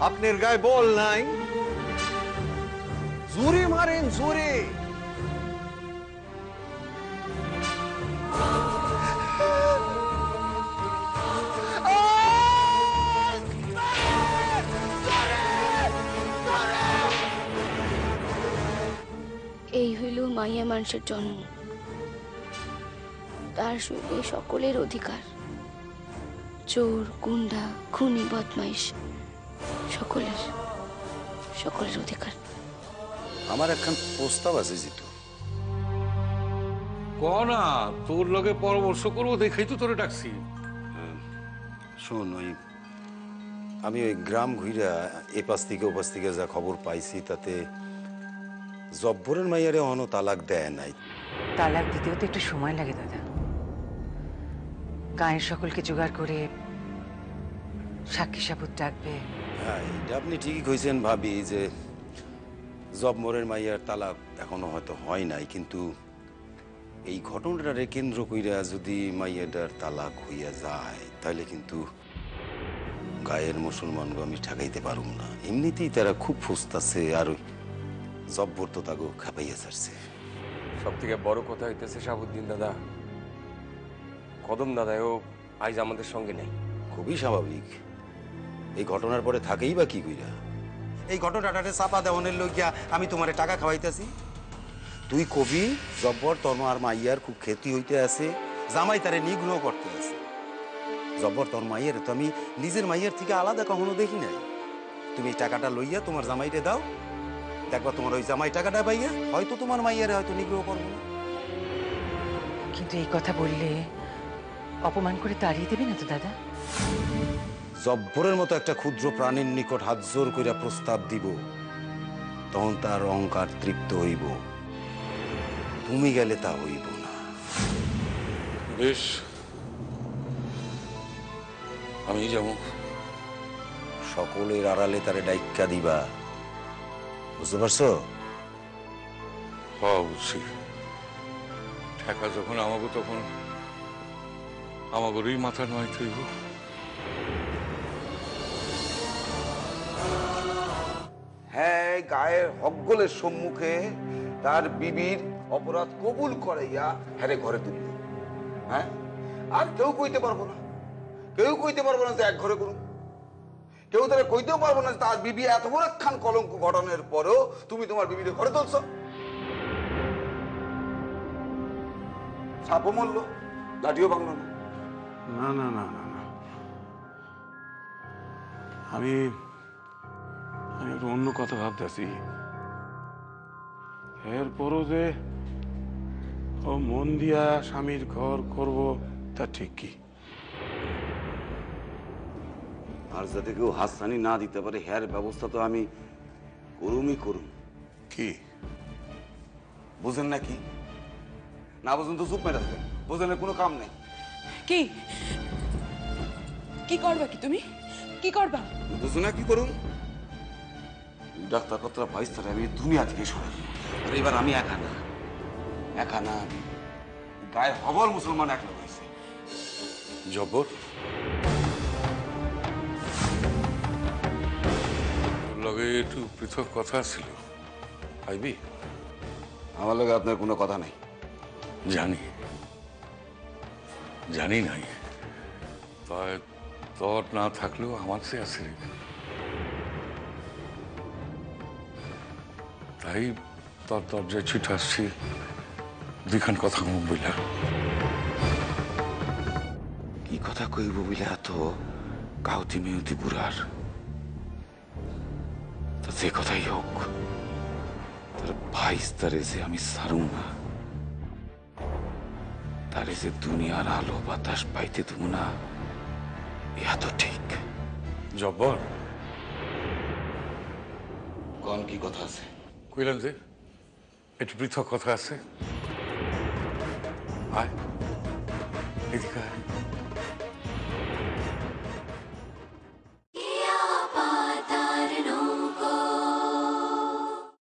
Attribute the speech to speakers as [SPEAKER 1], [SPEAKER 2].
[SPEAKER 1] আপনার গায়ে বল নাই? জোরে মারেন, জোরে।
[SPEAKER 2] এই হইল মাইয়া মানুষের জন্ম, তার শরীরে সকলের অধিকার। চোর, গুন্ডা, খুনি, বদমাইশ সকলের সকলের অধিকার।
[SPEAKER 3] আমার একখান প্রস্তাব আছে জিতু।
[SPEAKER 4] না, তোর লগে পরামর্শ করবো দেখাই তো তোরে ডাকছি।
[SPEAKER 3] শোন, আমি ওই গ্রাম ঘুরা এপাশ থেকে ওপাশ থেকে যা খবর পাইছি তাতে জব্বরের মাইয়ারে অন তালাক দেয় নাই।
[SPEAKER 5] তালাক দিতেও তো একটু সময় লাগে দাদা। গায়ের সকলকে জোগাড় করে সাক্ষী সাবুত ডাকবে।
[SPEAKER 3] হ্যাঁ, এটা আপনি ঠিকই কইছেন ভাবি যে জব্বরের মাইয়ার তালাক এখনো হয়তো হয় নাই, কিন্তু এই ঘটনাটারে কেন্দ্র কইরা যদি মাইয়াটার তালাক হইয়া যায় তাহলে কিন্তু গায়ের মুসলমানগো আমি ঠেকাইতে পারুম না। এমনিতেই তারা খুব ফুসতাছে, আর ওই জব্বর তো তাগো খাপাইয়া ছাড়ছে।
[SPEAKER 6] সব থেকে বড় কথা হইতেছে শাহাবুদ্দিন দাদা, কদম দাদাও আজ আমাদের সঙ্গে নেই।
[SPEAKER 3] খুবই স্বাভাবিক, এই ঘটনার পরে থাকেই বা কি কইরা? এই ঘটনাটারে চাপা দেওয়ানের লইয়া আমি তোমারে টাকা খাওয়াইতেছি। তুই কবি জব্বর তর্মার মাইয়ার খুব ক্ষতি হইতে আছে, জামাই তারে নিগ্রহ করতে আছে। জব্বর তোর মাইয়ের তো আমি নিজের মাইয়ের থেকে আলাদা কখনো দেখি নাই। তুমি এই টাকাটা লইয়া তোমার জামাইরে দাও, দেখবা তোমার ওই জামাই টাকাটা পাইয়া হয়তো তোমার মাইয়ারে হয়তো নিগ্রহ করবো না।
[SPEAKER 5] কিন্তু এই কথা বললে অপমান করে তাড়িয়ে দেবে না তো দাদা?
[SPEAKER 3] জব্বরের মতো একটা ক্ষুদ্র প্রাণীর নিকট হাত জোর কইরা প্রস্তাব দিব, তখন তার অহংকার তৃপ্ত হইব, তুমি গেলে তা হইব না।
[SPEAKER 4] বেশ, আমি যাবো।
[SPEAKER 3] সকলের আড়ালে তারে ডাইক্কা দিবা, বুঝতে পারছো?
[SPEAKER 4] হ্যাঁ, বুঝছি। ঠেকা যখন আমাকে, তখন আমাগরই মাথা নয় তৈব।
[SPEAKER 7] হ্যাঁ, গায়ের হকগোলের সম্মুখে তার বিবির অপরাধ কবুল করাইয়া হ্যারে ঘরে তুলল। হ্যাঁ, আর কেউ কইতে পারবো না, কেউ কইতে পারবো না যে এক ঘরে করুন। কেউ তারা কইতেও পারবো না তার বিবি এত বড় একখান কলঙ্ক ঘটনার পরেও তুমি তোমার বিবির ঘরে তুলছ। সাপও মরলো, লাঠিও ভাঙলো না।
[SPEAKER 8] না না না না না, আমি একটা অন্য কথা ভাবতেছি। এরপরও যে ও মন দিয়া স্বামীর ঘর করব তা ঠিক কি?
[SPEAKER 7] আর যাতে কেউ হাতছানি না দিতে পারে হ্যার ব্যবস্থা তো আমি করুমই করুম।
[SPEAKER 8] কি
[SPEAKER 7] বুঝেন না? কি না বুঝুন তো চুপ মেরে থাকেন, বুঝেন কোনো কাম নেই।
[SPEAKER 9] কি কি করবা? কি তুমি কি করবা?
[SPEAKER 7] বুঝো না কি করুন? ডাক্তার কতটা ভাইস তারা আমি দুনিয়া থেকে সরাই। আর এবার আমি একা না, একা না, গায়ে হবল মুসলমান একলা হয়েছে।
[SPEAKER 4] জব্বর, লগে একটু পৃথক কথা ছিল, আইবি?
[SPEAKER 7] আমার লগে আপনার কোনো কথা নেই।
[SPEAKER 4] জানি, জানি নাই, তাই তোর না থাকলেও আমার সে আছে। তাই তোর দরজায় ছুটে আসছি, দুইখান কথা মুখ বইলা।
[SPEAKER 7] কি কথা কইব বলে এত কাউতি মেউতি বুড়ার? তা যে কথাই হোক, তার ভাইস তারে যে আমি সারুম না, তারে যে দুনিয়ার আলো বাতাস পাইতে দেব না, ইহা তো ঠিক।
[SPEAKER 4] জব্বর,
[SPEAKER 7] কোন কি কথা আছে?
[SPEAKER 4] কইলাম যে একটু পৃথক কথা আছে। আয়, এদিকে আয়।